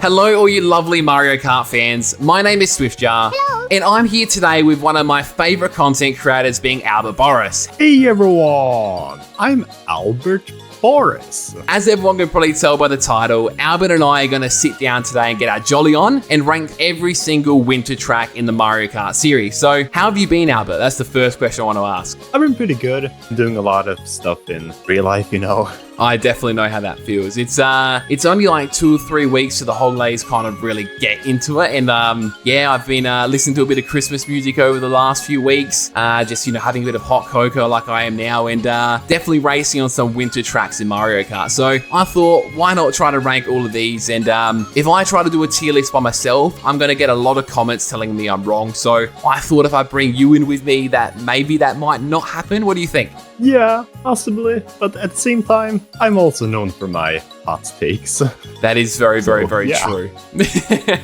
Hello, all you lovely Mario Kart fans. My name is Swiftjar. Hello. And I'm here today with one of my favorite content creators, being Albert Boris. Hey everyone, I'm Albert Boris. As everyone can probably tell by the title, Albert and I are going to sit down today and get our jolly on and rank every single winter track in the Mario Kart series. So, how have you been, Albert? That's the first question I want to ask. I've been pretty good. I'm doing a lot of stuff in real life, you know. I definitely know how that feels. It's only like 2 or 3 weeks to the holidays kind of really get into it. And yeah, I've been listening to a bit of Christmas music over the last few weeks. Just, having a bit of hot cocoa like I am now, and definitely racing on some winter tracks in Mario Kart. So I thought, why not try to rank all of these? And if I try to do a tier list by myself, I'm going to get a lot of comments telling me I'm wrong. So I thought if I bring you in with me, that maybe that might not happen. What do you think? Yeah, possibly. But at the same time, I'm also known for my hot takes. That is very true.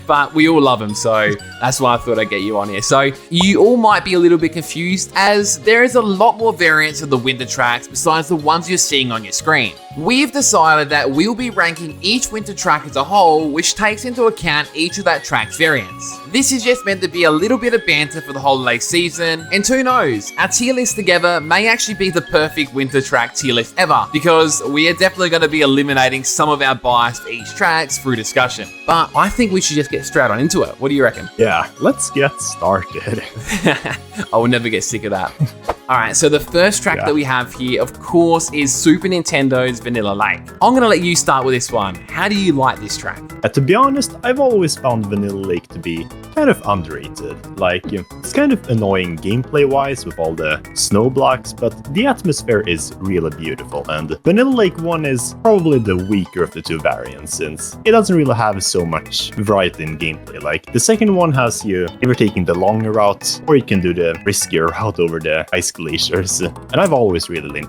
But we all love him, so that's why I thought I'd get you on here. So you all might be a little bit confused, as there is a lot more variants of the winter tracks besides the ones you're seeing on your screen. We've decided that we'll be ranking each winter track as a whole, which takes into account each of that track's variants. This is just meant to be a little bit of banter for the holiday season, and who knows, our tier list together may actually be the perfect winter track tier list ever, because we are definitely going to be eliminating some of our bias for each tracks through discussion. But I think we should just get straight on into it. What do you reckon? Yeah, let's get started. I will never get sick of that. Alright, so the first track that we have here, of course, is Super Nintendo's Vanilla Lake. I'm going to let you start with this one. How do you like this track? To be honest, I've always found Vanilla Lake to be kind of underrated. Like, it's kind of annoying gameplay-wise with all the snow blocks, but the atmosphere is really beautiful, and Vanilla Lake 1 is probably the weaker of the two variants, since it doesn't really have so much variety in gameplay. Like, the second one has you either taking the longer route, or you can do the riskier route over the ice glaciers, and I've always really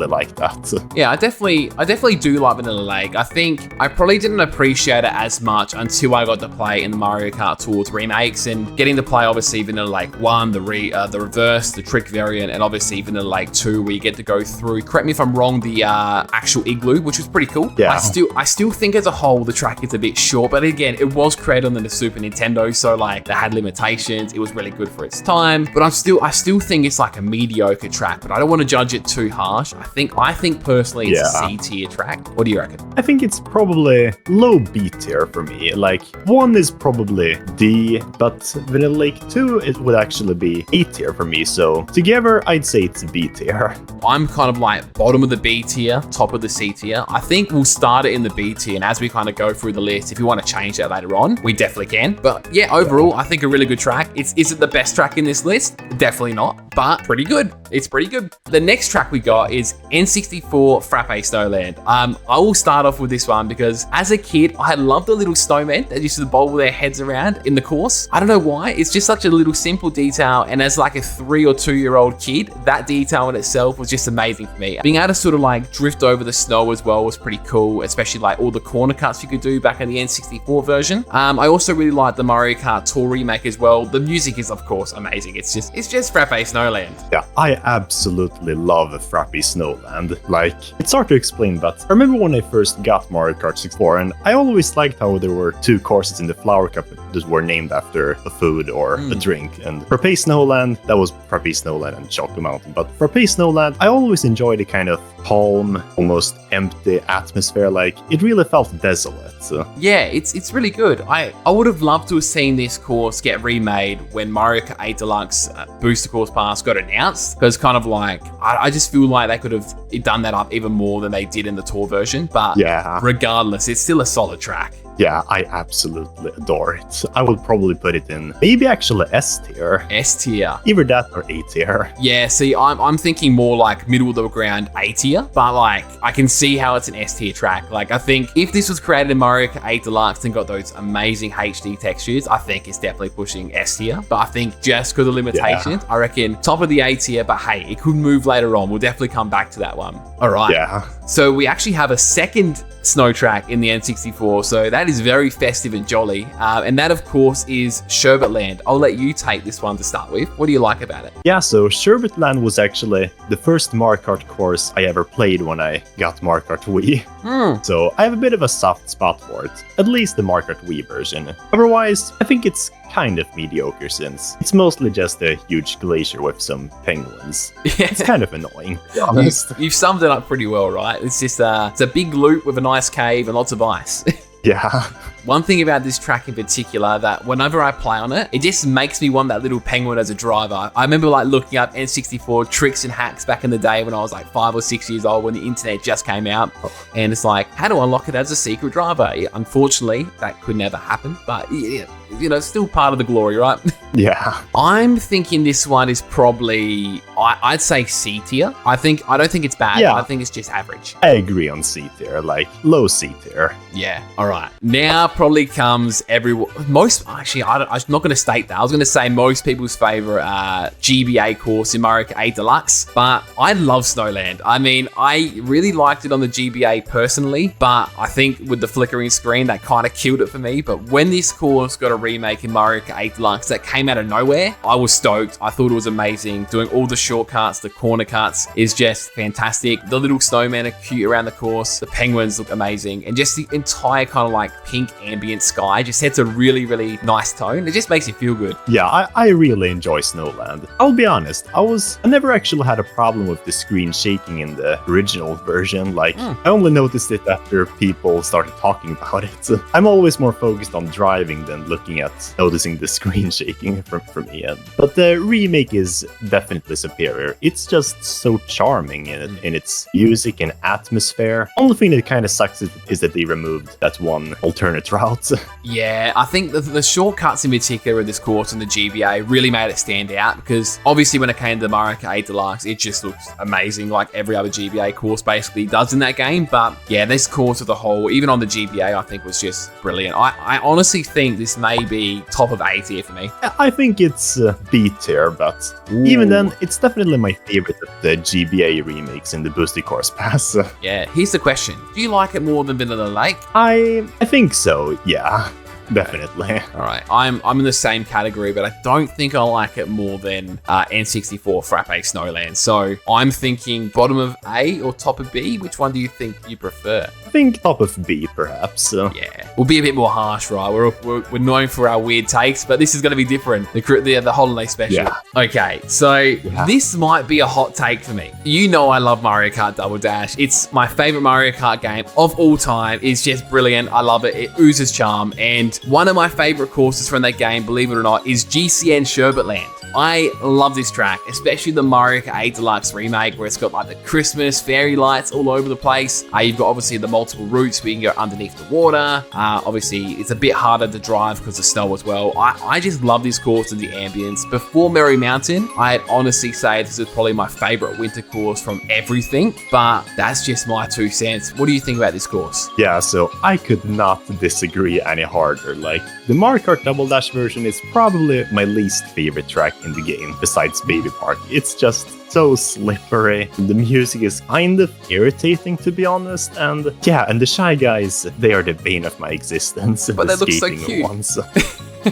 liked that. Yeah, I definitely do like Vanilla Lake. I think I probably didn't appreciate it as much until I got to play in the Mario Kart Tours remakes, and getting to play obviously Vanilla Lake 1, the reverse, the trick variant, and obviously Vanilla Lake 2, where you get to go through, correct me if I'm wrong, the actual igloo, which was pretty cool. Yeah. I still think as a whole the track is a bit short, but again, it was created on the Super Nintendo, so like they had limitations. It was really good for its time, but I still think it's like a mediocre track, but I don't want to judge it too harsh. I think personally it's a C tier track. What do you reckon? I think it's probably low B tier for me. Like, 1 is probably D, but Vanilla Lake 2, it would actually be A tier for me. So together, I'd say it's B tier. I'm kind of like bottom of the B tier, top of the C tier. I think we'll start it in the B tier, and as we kind of go through the list, if you want to change that later on, we definitely can. But yeah, overall, I think a really good track. Is it the best track in this list? Definitely not, but pretty good. It's pretty good. The next track we got is N64 Frappe Snowland. I will start off with this one because as a kid, I loved the little snowmen that used to bowl their heads around in the course. I don't know why. It's just such a little simple detail, and as like a 3 or 2 year old kid, that detail in itself was just amazing for me. Being able to sort of like drift over the snow as well was pretty cool, especially like all the corner cuts you could do back in the N64 version. I also really like the Mario Kart Tour remake as well. The music is of course amazing. It's just Frappe Snowland. Yeah, I absolutely love Frappe Snowland. Like, it's hard to explain, but I remember when I first got Mario Kart 64, and I always liked how there were 2 courses in the Flower Cup that were named after a food or a drink. And Frappe Snowland, that was Frappe Snowland and Chocolate Mountain. But Frappe Snowland, I always enjoyed the kind of calm, almost empty atmosphere. Like, it really felt desolate. So. Yeah, it's really good. I would have loved to have seen this course get remade when Mario Kart 8 Deluxe Booster Course Pass got announced, because kind of like, I just feel like they could have done that up even more than they did in the tour version. But yeah, regardless, it's still a solid track. Yeah, I absolutely adore it. I would probably put it in maybe actually S tier. S tier. Either that or A tier. Yeah, see, I'm thinking more like middle of the ground A tier, but like I can see how it's an S tier track. Like, I think if this was created in Mario Kart 8 Deluxe and got those amazing HD textures, I think it's definitely pushing S tier. But I think just because of limitations, I reckon top of the A tier, but hey, it could move later on. We'll definitely come back to that one. All right. Yeah. So we actually have a second snow track in the N64, so that is very festive and jolly. And that, of course, is Sherbet Land. I'll let you take this one to start with. What do you like about it? Yeah, so Sherbet Land was actually the first Mario Kart course I ever played when I got Mario Kart Wii. So I have a bit of a soft spot for it, at least the Mario Kart Wii version. Otherwise, I think it's kind of mediocre since it's mostly just a huge glacier with some penguins. Yeah. It's kind of annoying, to be honest. You've summed it up pretty well, right? It's just it's a big loop with a nice cave and lots of ice. Yeah. One thing about this track in particular that whenever I play on it, it just makes me want that little penguin as a driver. I remember like looking up N64 tricks and hacks back in the day when I was like 5 or 6 years old when the internet just came out. And it's like, how do I unlock it as a secret driver? Yeah, unfortunately, that could never happen, but yeah, you know, still part of the glory, right? Yeah. I'm thinking this one is probably, I'd say C tier. I don't think it's bad. Yeah. I think it's just average. I agree on C tier, like low C tier. Yeah. All right. Now probably comes I'm not going to state that. I was going to say most people's favorite GBA course in Mario Kart 8 Deluxe, but I love Snowland. I mean, I really liked it on the GBA personally, but I think with the flickering screen, that kind of killed it for me. But when this course got a remake in Mario Kart 8 Deluxe that came out of nowhere, I was stoked. I thought it was amazing. Doing all the shortcuts, the corner cuts is just fantastic. The little snowmen are cute around the course. The penguins look amazing. And just the entire kind of like pink ambient sky just sets a really, really nice tone. It just makes you feel good. Yeah, I really enjoy Snowland. I'll be honest, I never actually had a problem with the screen shaking in the original version. Like, I only noticed it after people started talking about it. I'm always more focused on driving than looking at noticing the screen shaking for me. But the remake is definitely superior. It's just so charming in its music and atmosphere. Only thing that kind of sucks is that they removed that one alternate route. Yeah, I think the shortcuts in particular of this course on the GBA really made it stand out because obviously when it came to Mario Kart 8 Deluxe, it just looks amazing like every other GBA course basically does in that game. But yeah, this course as a whole, even on the GBA, I think was just brilliant. I honestly think this may be top of A tier for me. I think it's B tier, but even then, it's definitely my favorite of the GBA remakes in the Boosted Course Pass. Yeah, here's the question. Do you like it more than Vanilla Lake? I think so, yeah. Definitely. All right, I'm in the same category, but I don't think I like it more than N64 Frappe Snowland. So I'm thinking bottom of A or top of B. Which one do you think you prefer? I think top of B, perhaps. Yeah, we'll be a bit more harsh, right? We're known for our weird takes, but this is going to be different. The holiday special. Yeah. Okay, so this might be a hot take for me. You know I love Mario Kart Double Dash. It's my favorite Mario Kart game of all time. It's just brilliant. I love it. It oozes charm. And one of my favorite courses from that game, believe it or not, is GCN Sherbet Land. I love this track, especially the Mario Kart 8 Deluxe remake where it's got like the Christmas fairy lights all over the place. You've got obviously the multiple routes where you can go underneath the water. Obviously, it's a bit harder to drive because of snow as well. I just love this course and the ambience. Before Merry Mountain, I'd honestly say this is probably my favorite winter course from everything, but that's just my 2 cents. What do you think about this course? Yeah, so I could not disagree any harder. Like, the Mario Kart Double Dash version is probably my least favorite track in the game, besides Baby Park. It's just so slippery. The music is kind of irritating, to be honest. And yeah, and the Shy Guys, they are the bane of my existence. But the they look so skating cute. Ones.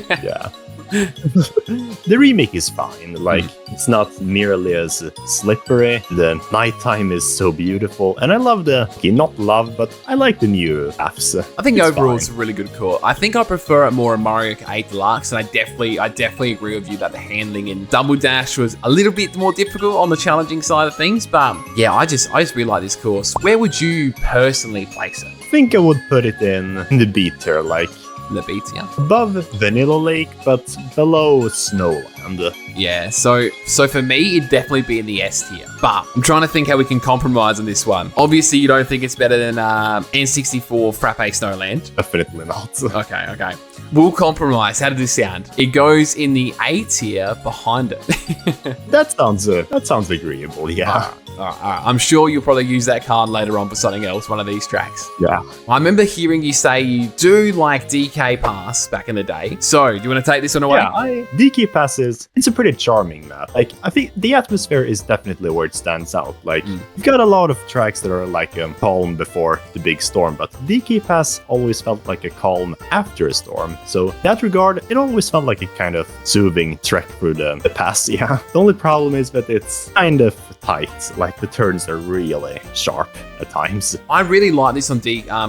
Yeah. The remake is fine, like it's not nearly as slippery. The nighttime is so beautiful, and I love but I like the new apps. I think overall it's a really good course. I think I prefer it more in Mario Kart 8 Deluxe, and I definitely agree with you that the handling in Double Dash was a little bit more difficult on the challenging side of things. But yeah, I just really like this course. Where would you personally place it? I think I would put it in the B tier, like The B tier? Above Vanilla Lake, but below Snowland. Yeah, so for me, it'd definitely be in the S tier. But I'm trying to think how we can compromise on this one. Obviously, you don't think it's better than N64 Frappe Snowland. Definitely not. Okay. We'll compromise. How does this sound? It goes in the A tier behind it. That sounds agreeable, yeah. All All right. I'm sure you'll probably use that card later on for something else, one of these tracks. Yeah. I remember hearing you say you do like DK Pass back in the day. So, do you want to take this one away? Yeah, DK Pass it's a pretty charming map. Like, I think the atmosphere is definitely where it stands out. Like, you've got a lot of tracks that are like calm before the big storm, but DK Pass always felt like a calm after a storm. So, in that regard, it always felt like a kind of soothing trek through the pass, yeah. The only problem is that it's kind of tight. Like, the turns are really sharp at times. I really like this on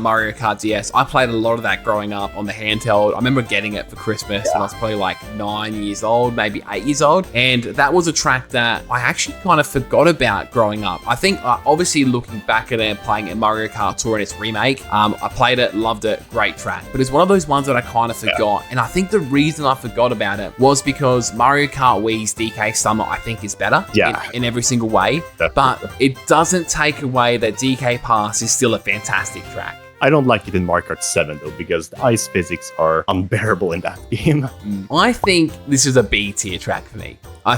Mario Kart DS. I played a lot of that growing up on the handheld. I remember getting it for Christmas when I was probably like 9 years old, maybe 8 years old. And that was a track that I actually kind of forgot about growing up. I think obviously looking back at it and playing it Mario Kart Tour and its remake, I played it, loved it, great track. But it's one of those ones that I kind of forgot. And I think the reason I forgot about it was because Mario Kart Wii's DK Summit, I think, is better in every single way. But it doesn't take away that DK Pass is still a fantastic track. I don't like it in Mario Kart 7 though, because the ice physics are unbearable in that game. I think this is a B tier track for me. I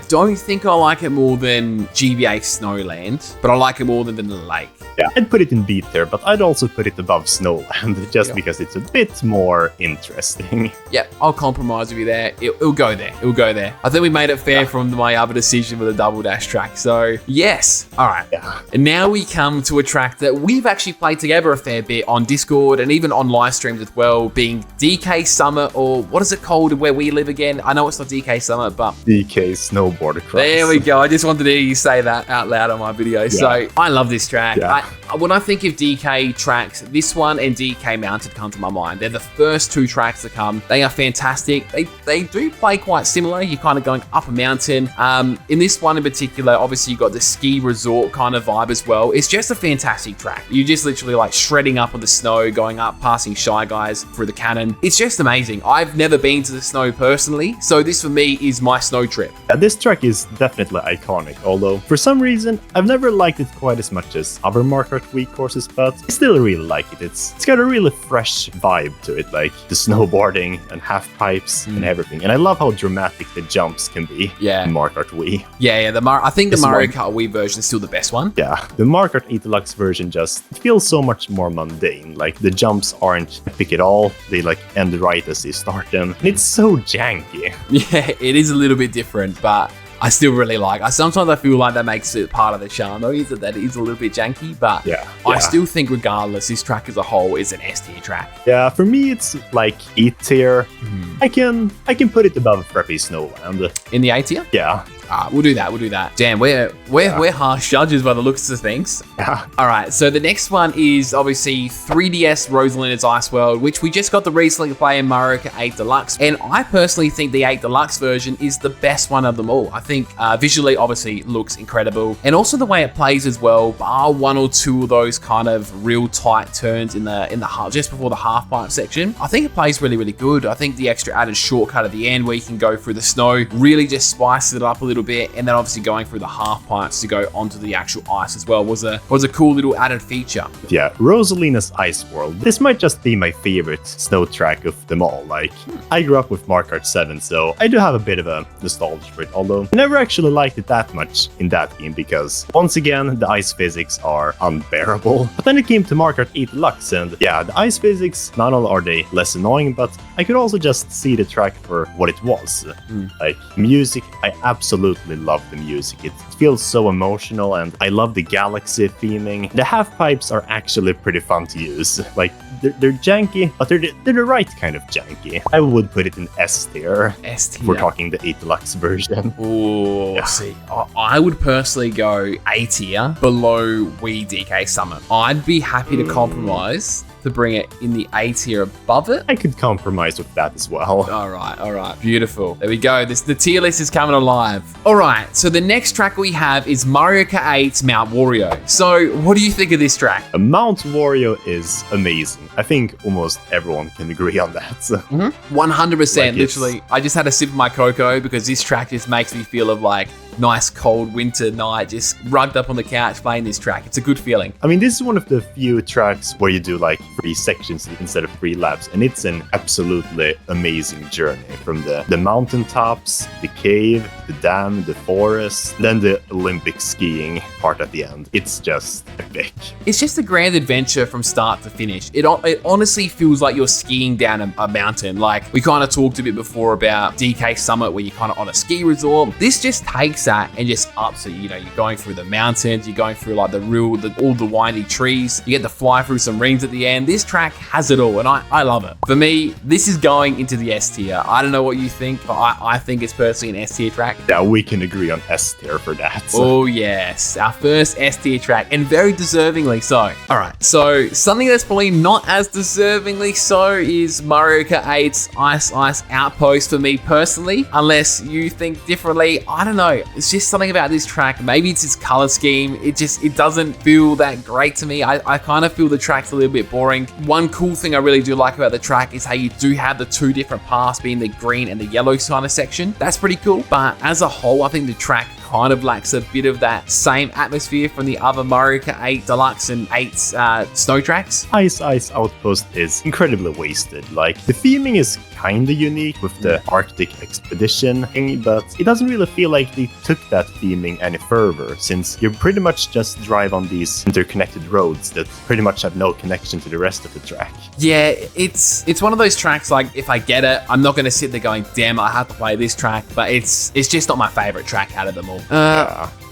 don't think I like it more than GBA Snow Land, but I like it more than the Lake. Yeah, I'd put it in B tier, but I'd also put it above Snowland, just because it's a bit more interesting. Yeah, I'll compromise with you there. It'll go there. It'll go there. I think we made it fair from my other decision with the Double Dash track. So, yes. All right. Yeah. And now we come to a track that we've actually played together a fair bit on Discord and even on live streams as well, being DK Summit, or what is it called where we live again? I know it's not DK Summit, but DK Snowboard Cross. There we go. I just wanted to hear you say that out loud on my video. Yeah. So I love this track. Yeah. When I think of DK tracks, this one and DK Mounted come to my mind. They're the first two tracks that come. They are fantastic. They do play quite similar. You're kind of going up a mountain. In this one in particular, obviously you've got the ski resort kind of vibe as well. It's just a fantastic track. You just literally like shredding up on the snow, going up, passing Shy Guys through the cannon. It's just amazing. I've never been to the snow personally, so this for me is my snow trip. Yeah, this track is definitely iconic, although for some reason I've never liked it quite as much as other Mario Kart Wii courses, but I still really like it. It's got a really fresh vibe to it, like the snowboarding and half pipes and everything. And I love how dramatic the jumps can be in Mario Kart Wii. Yeah. I think the Mario Kart Wii version is still the best one. Yeah, the Mario Kart 8 Deluxe version just feels so much more mundane. Like the jumps aren't epic at all. They like end right as you start them. And it's so janky. Yeah, it is a little bit different, but I still really like it. Sometimes I feel like that makes it part of the charm, though, is that it is a little bit janky, but I still think regardless, this track as a whole is an S tier track. Yeah, for me, it's like E tier. I can put it above Frappe Snowland. In the A tier? Yeah. We'll do that. Damn, we're harsh judges by the looks of things. Yeah. All right, so the next one is obviously 3DS Rosalina's Ice World, which we just got to recently play in Mario Kart 8 Deluxe. And I personally think the 8 Deluxe version is the best one of them all. I think visually, obviously, looks incredible. And also the way it plays as well, bar one or two of those kind of real tight turns in the just before the half pipe section. I think it plays really, really good. I think the extra added shortcut at the end where you can go through the snow really just spices it up a little bit, and then obviously going through the half pipes to go onto the actual ice as well was a cool little added feature. Yeah, Rosalina's Ice World. This might just be my favorite snow track of them all. Like, I grew up with Mario Kart 7, so I do have a bit of a nostalgia for it, although I never actually liked it that much in that game because, once again, the ice physics are unbearable. But then it came to Mario Kart 8 Deluxe, and yeah, the ice physics, not only are they less annoying, but I could also just see the track for what it was. Like, music, I absolutely love the music. It feels so emotional, and I love the galaxy theming. The half pipes are actually pretty fun to use. Like, they're janky, but they're the right kind of janky. I would put it in S tier. S tier. If we're talking the 8 Deluxe version. Oh, see, I would personally go A tier below Wii DK Summit. I'd be happy to compromise to bring it in the A tier above it. I could compromise with that as well. All right. Beautiful. There we go. The tier list is coming alive. All right, so the next track we have is Mario Kart 8 Mount Wario. So what do you think of this track? Mount Wario is amazing. I think almost everyone can agree on that. 100%. Literally, I just had a sip of my cocoa because this track just makes me feel of like nice cold winter night, just rugged up on the couch playing this track. It's a good feeling. I mean, this is one of the few tracks where you do like 3 sections instead of 3 laps, and it's an absolutely amazing journey from the mountaintops, the cave, the dam, the forest, then the Olympic skiing part at the end. It's just epic. It's just a grand adventure from start to finish. It honestly feels like you're skiing down a mountain. Like we kind of talked a bit before about DK Summit, where you're kind of on a ski resort. This just takes that and just ups it. You know, you're going through the mountains, you're going through like all the windy trees. You get to fly through some rings at the end. This track has it all, and I love it. For me, this is going into the S tier. I don't know what you think, but I think it's personally an S tier track. Yeah, we can agree on S tier for that. Oh yes, our first S tier track, and very deservingly so. All right, so something that's probably not as deservingly so is Mario Kart 8's Ice Ice Outpost for me personally. Unless you think differently, I don't know. It's just something about this track. Maybe it's its color scheme. It doesn't feel that great to me. I kind of feel the track's a little bit boring. One cool thing I really do like about the track is how you do have the 2 different paths, being the green and the yellow kind of section. That's pretty cool. But as a whole, I think the track kind of lacks a bit of that same atmosphere from the other Mario Kart 8 Deluxe and 8 snow tracks. Ice Ice Outpost is incredibly wasted. Like, the theming is kinda unique with the Arctic expedition thing, but it doesn't really feel like they took that theming any further, since you pretty much just drive on these interconnected roads that pretty much have no connection to the rest of the track. Yeah, it's one of those tracks, like, if I get it, I'm not going to sit there going, damn, I have to play this track, but it's just not my favorite track out of them all.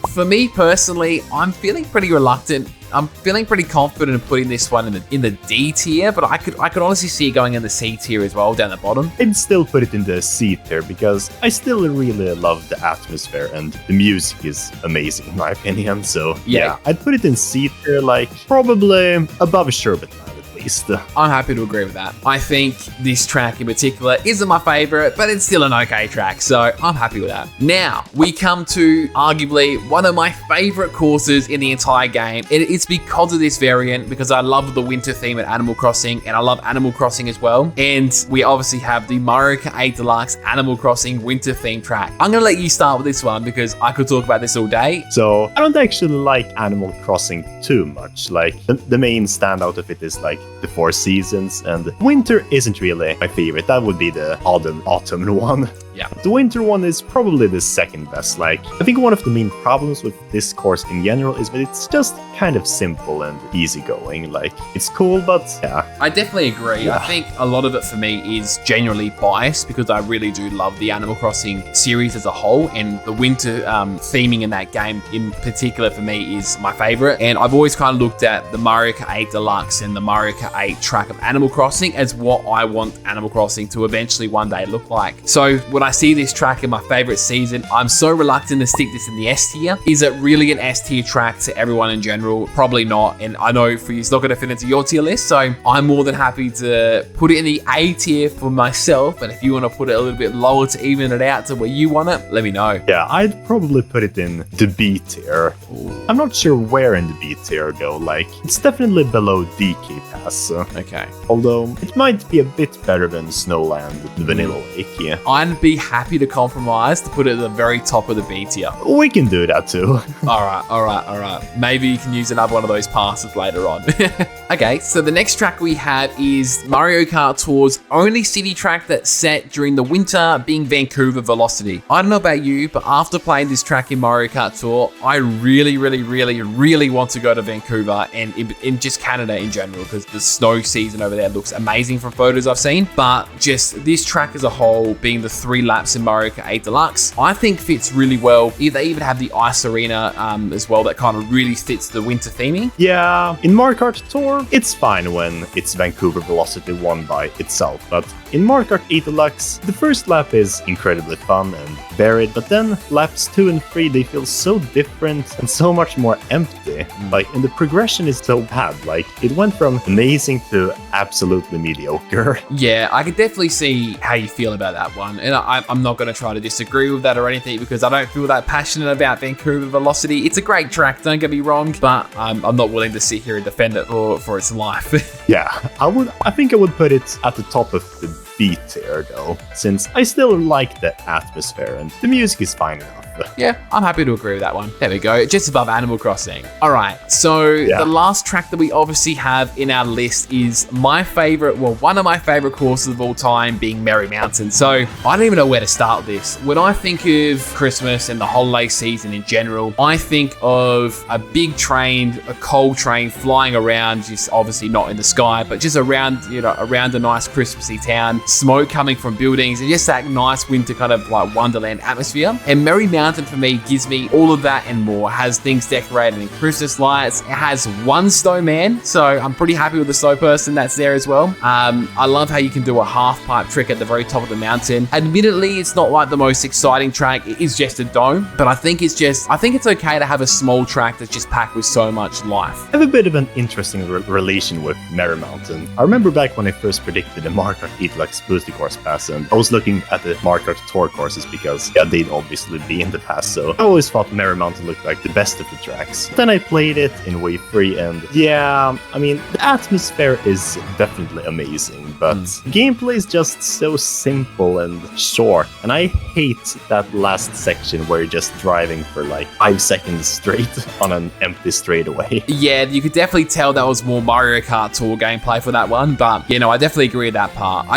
For me personally, I'm feeling pretty reluctant. I'm feeling pretty confident in putting this one in the D tier, but I could honestly see it going in the C tier as well, down the bottom. I'd still put it in the C tier because I still really love the atmosphere and the music is amazing in my opinion. So yeah, I'd put it in C tier, like probably above Sherbet Land. I'm happy to agree with that. I think this track in particular isn't my favorite, but it's still an okay track, so I'm happy with that. Now, we come to arguably one of my favorite courses in the entire game. It's because of this variant, because I love the winter theme at Animal Crossing, and I love Animal Crossing as well. And we obviously have the Mario Kart 8 Deluxe Animal Crossing winter theme track. I'm going to let you start with this one because I could talk about this all day. So, I don't actually like Animal Crossing too much. Like, the main standout of it is like the 4 seasons, and winter isn't really my favorite. That would be the autumn one. Yeah. The winter one is probably the second best. Like, I think one of the main problems with this course in general is that it's just kind of simple and easygoing. Like, it's cool, but yeah. I definitely agree. Yeah. I think a lot of it for me is genuinely biased because I really do love the Animal Crossing series as a whole, and the winter theming in that game in particular for me is my favorite. And I've always kind of looked at the Mario Kart 8 Deluxe and the Mario Kart 8 track of Animal Crossing as what I want Animal Crossing to eventually one day look like. So when I see this track in my favorite season, I'm so reluctant to stick this in the S tier. Is it really an S tier track to everyone in general? Probably not. And I know for you, it's not going to fit into your tier list. So I'm more than happy to put it in the A tier for myself. And if you want to put it a little bit lower to even it out to where you want it, let me know. Yeah, I'd probably put it in the B tier. Ooh. I'm not sure where in the B tier though. Like, it's definitely below DK Pass. Okay. Although it might be a bit better than Snowland, the Vanilla Lake. Yeah. I'd be happy to compromise to put it at the very top of the B tier. We can do that too. All right. Maybe you can use another one of those passes later on. Okay, so the next track we have is Mario Kart Tour's only city track that's set during the winter, being Vancouver Velocity. I don't know about you, but after playing this track in Mario Kart Tour, I really want to go to Vancouver and in just Canada in general, because the snow season over there looks amazing from photos I've seen. But just this track as a whole, being the 3 laps in Mario Kart 8 Deluxe, I think fits really well. They even have the ice arena as well that kind of really fits the winter theming. Yeah, in Mario Kart Tour, it's fine when it's Vancouver Velocity won by itself, but in Mario Kart 8 Deluxe, the first lap is incredibly fun and varied, but then laps 2 and 3, they feel so different and so much more empty. Like, and the progression is so bad. Like, it went from amazing to absolutely mediocre. Yeah, I could definitely see how you feel about that one, and I'm not going to try to disagree with that or anything because I don't feel that passionate about Vancouver Velocity. It's a great track, don't get me wrong, but I'm not willing to sit here and defend it for its life. Yeah, I think I would put it at the top of the B tier though, since I still like the atmosphere and the music is fine enough. Yeah, I'm happy to agree with that one. There we go, just above Animal Crossing. All right, so the last track that we obviously have in our list is my favorite, well, one of my favorite courses of all time, being Merry Mountain. So I don't even know where to start with this. When I think of Christmas and the holiday season in general, I think of a big train, a coal train flying around, just obviously not in the sky, but just around, you know, around a nice Christmassy town, smoke coming from buildings, and just that nice winter kind of like Wonderland atmosphere. And Merry Mountain for me gives me all of that and more. It has things decorated in Christmas lights. It has one snowman, so I'm pretty happy with the snow person that's there as well. I love how you can do a half pipe trick at the very top of the mountain. Admittedly, it's not like the most exciting track. It is just a dome, but I think it's okay to have a small track that's just packed with so much life. I have a bit of an interesting relation with Merry Mountain. I remember back when I first predicted the Mario Kart 8 Deluxe Booster Course Pass, and I was looking at the Mario Kart Tour courses because they'd obviously be in the past, so I always thought Merry Mountain looked like the best of the tracks. Then I played it in Wave 3, and I mean, the atmosphere is definitely amazing, but gameplay is just so simple and short, and I hate that last section where you're just driving for like 5 seconds straight on an empty straightaway. Yeah, you could definitely tell that was more Mario Kart Tour gameplay for that one, but you know, I definitely agree with that part.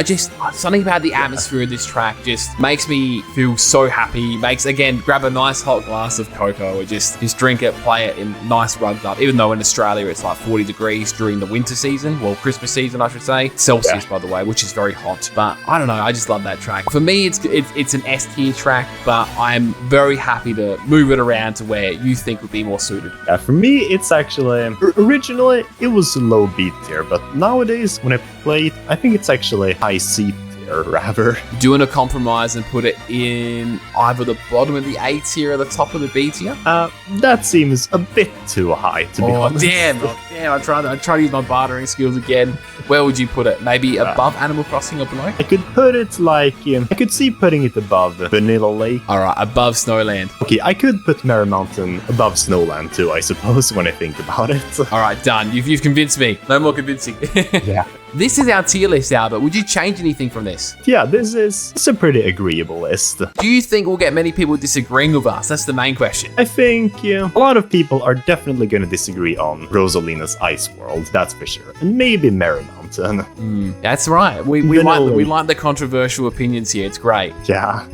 Something about the atmosphere of this track just makes me feel so happy. Again, grab a nice hot glass of cocoa or just drink it, play it in nice rugged up, even though in Australia it's like 40 degrees during the winter season, well, Christmas season, I should say. Celsius, by the way, which is very hot, but I don't know, I just love that track. For me, it's an S tier track, but I'm very happy to move it around to where you think would be more suited. Yeah, for me, it's actually, originally it was low B tier, but nowadays when I play it, I think it's actually high C tier rather. Doing a compromise and put it in either the bottom of the A tier or the top of the B tier? That seems a bit too high, to be honest. Damn, I try to use my bartering skills again. Where would you put it? Maybe above Animal Crossing or below? I could put it like, I could see putting it above Vanilla Lake. Alright, above Snowland. Okay, I could put Merry Mountain above Snowland too, I suppose, when I think about it. Alright, done. You've convinced me. No more convincing. Yeah. This is our tier list, Albert. Would you change anything from this? Yeah, it's a pretty agreeable list. Do you think we'll get many people disagreeing with us? That's the main question. I think a lot of people are definitely going to disagree on Rosalina's Ice World, that's for sure. And maybe Merry Mountain. That's right. We like the controversial opinions here. It's great. Yeah.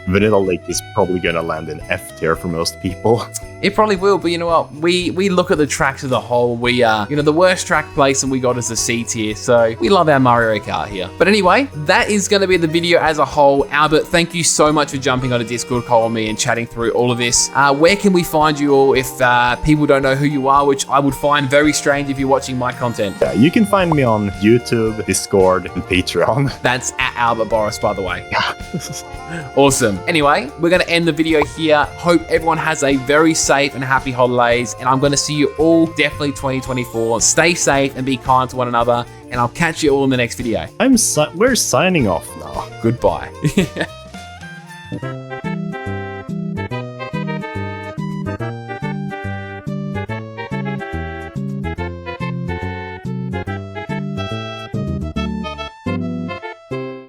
Vanilla Lake is probably going to land in F tier for most people. It probably will, but you know what? We look at the tracks as a whole. The worst track placing we got is a C tier, so we love our Mario Kart here. But anyway, that is going to be the video as a whole. Albert, thank you so much for jumping on a Discord call with me and chatting through all of this. Where can we find you all if people don't know who you are, which I would find very strange if you're watching my content? Yeah, you can find me on YouTube, Discord, and Patreon. That's at Albert Boris, by the way. Awesome. Anyway, we're going to end the video here. Hope everyone has a very safe and happy holidays, and I'm going to see you all definitely 2024. Stay safe and be kind to one another, and I'll catch you all in the next video. We're signing off now. Goodbye.